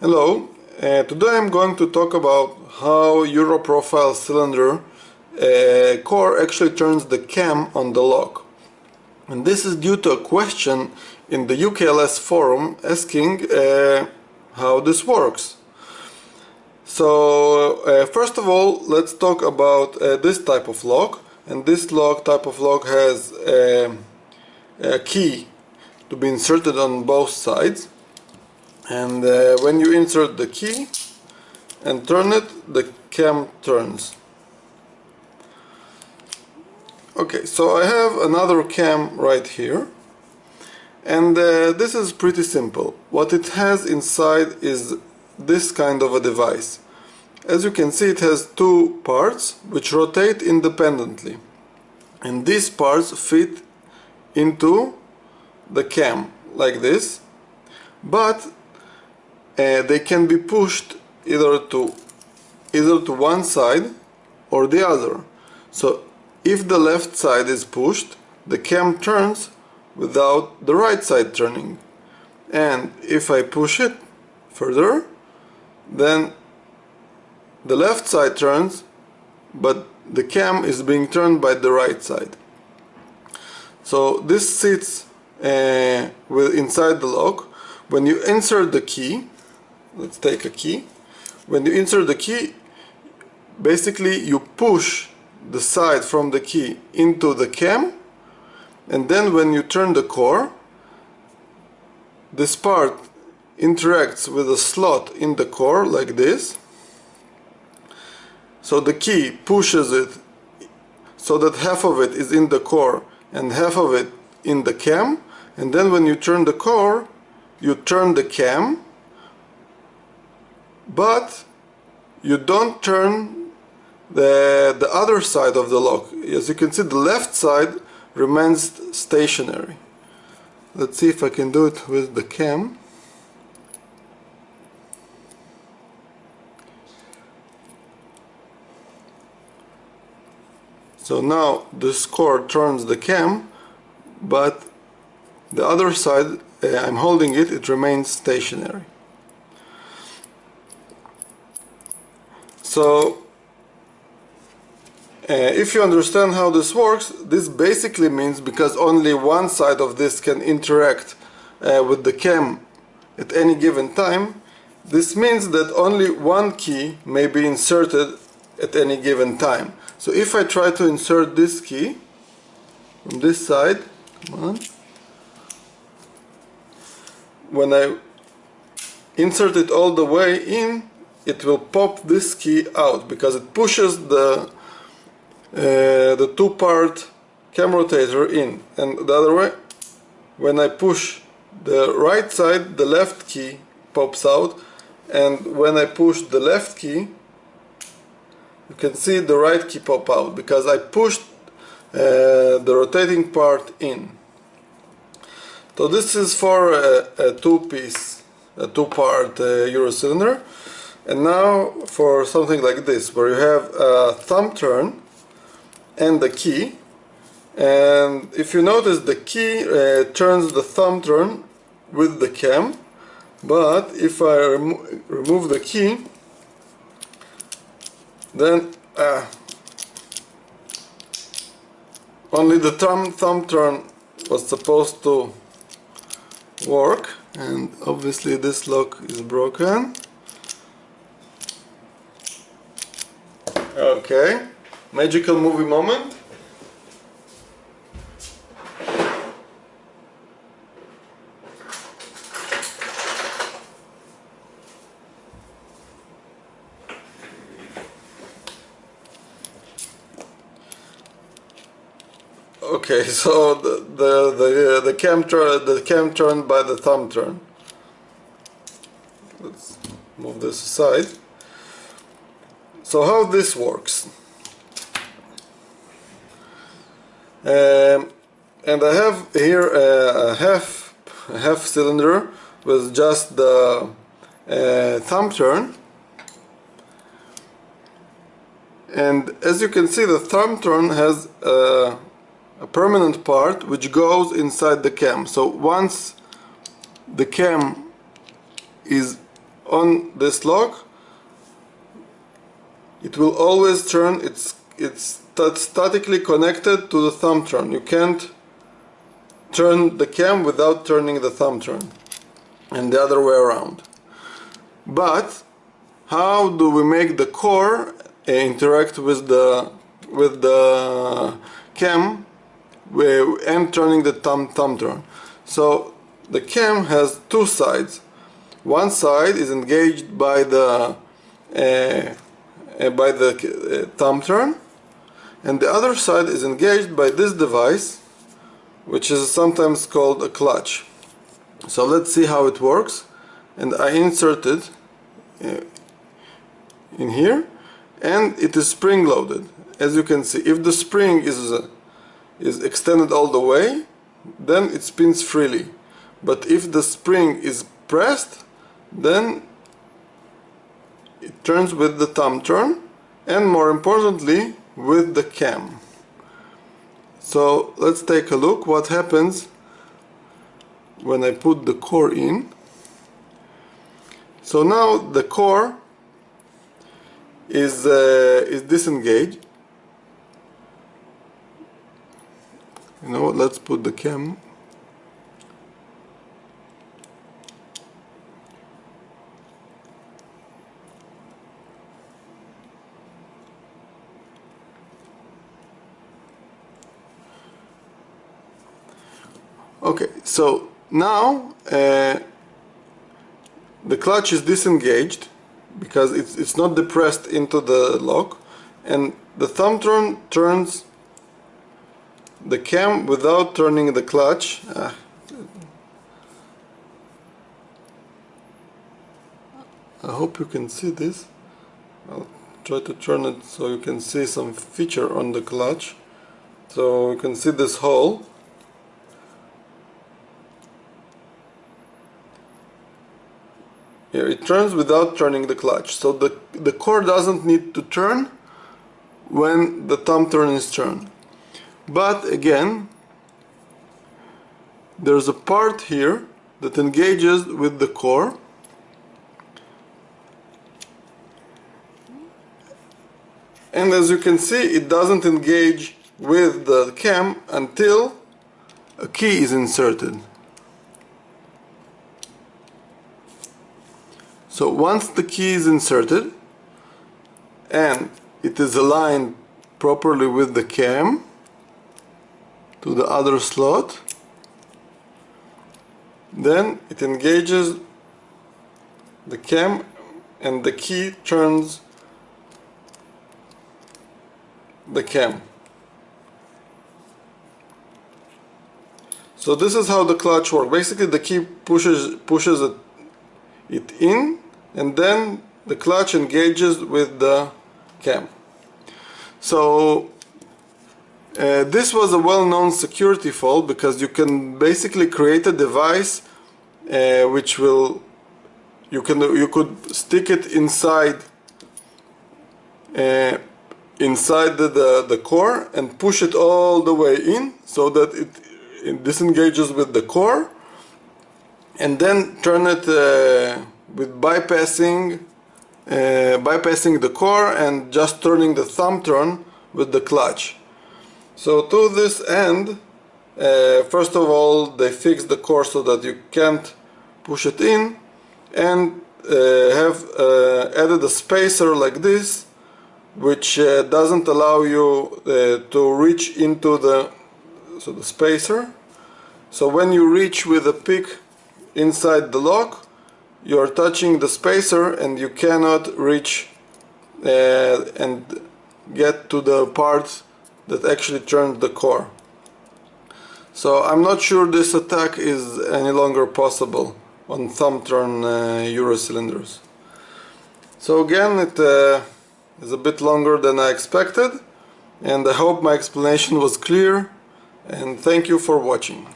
Hello, today I'm going to talk about how Euro profile cylinder core actually turns the cam on the lock. And this is due to a question in the UKLS forum asking how this works. So first of all, let's talk about this type of lock. And this type of lock has a key to be inserted on both sides. And when you insert the key and turn it, the cam turns. Okay, so I have another cam right here, and this is pretty simple. What it has inside is this kind of a device. As you can see, it has two parts which rotate independently, and these parts fit into the cam like this, but they can be pushed either to one side or the other. So if the left side is pushed, the cam turns without the right side turning, and if I push it further, then the left side turns, but the cam is being turned by the right side. So this sits inside the lock. When you insert the key, let's take a key. When you insert the key, basically you push the side from the key into the cam, and then when you turn the core, this part interacts with a slot in the core like this. So the key pushes it so that half of it is in the core and half of it in the cam, and then when you turn the core, you turn the cam, but you don't turn the other side of the lock. As you can see, the left side remains stationary. Let's see if I can do it with the cam. So now this core turns the cam, but the other side, I'm holding it, it remains stationary. So if you understand how this works, this basically means because only one side of this can interact with the cam at any given time, this means that only one key may be inserted at any given time. So if I try to insert this key from this side, come on, when I insert it all the way in, it will pop this key out because it pushes the two-part cam rotator in. And the other way, when I push the right side, the left key pops out, and when I push the left key, you can see the right key pop out because I pushed the rotating part in. So this is for a two-part Euro cylinder. And now for something like this, where you have a thumb turn and the key. And if you notice, the key turns the thumb turn with the cam. But if I remove the key, then only the thumb turn was supposed to work, and obviously this lock is broken. Okay, magical movie moment. Okay, so the cam turned by the thumb turn. Let's move this aside. So how this works? And I have here a half cylinder with just the thumb turn. And as you can see, the thumb turn has a permanent part which goes inside the cam. So once the cam is on this lock, it will always turn. It's statically connected to the thumb turn. You can't turn the cam without turning the thumb turn, and the other way around. But how do we make the core interact with the cam and turning the thumb turn? So the cam has two sides. One side is engaged by the thumb turn, and the other side is engaged by this device, which is sometimes called a clutch. So let's see how it works. And I insert it in here, and it is spring loaded. As you can see, if the spring is extended all the way, then it spins freely. But if the spring is pressed, then it turns with the thumb turn, and more importantly with the cam. So let's take a look what happens when I put the core in. So now the core is disengaged. You know what, let's put the cam. Okay, so now the clutch is disengaged because it's not depressed into the lock, and the thumb turn turns the cam without turning the clutch. I hope you can see this. I'll try to turn it so you can see some feature on the clutch. So you can see this hole. Here it turns without turning the clutch, so the core doesn't need to turn when the thumb turn is turned. But again, there's a part here that engages with the core, and as you can see, it doesn't engage with the cam until a key is inserted. So once the key is inserted and it is aligned properly with the cam to the other slot, then it engages the cam and the key turns the cam. So this is how the clutch works. Basically the key pushes it in, and then the clutch engages with the cam. So this was a well-known security fault, because you can basically create a device which will you could stick it inside the core and push it all the way in, so that it disengages with the core, and then turn it with bypassing the core and just turning the thumb turn with the clutch. So to this end, first of all, they fixed the core so that you can't push it in, and have added a spacer like this, which doesn't allow you to reach into the spacer. So when you reach with a pick inside the lock, you're touching the spacer and you cannot reach and get to the part that actually turns the core. So I'm not sure this attack is any longer possible on thumb turn Euro cylinders. So again, it is a bit longer than I expected, and I hope my explanation was clear, and thank you for watching.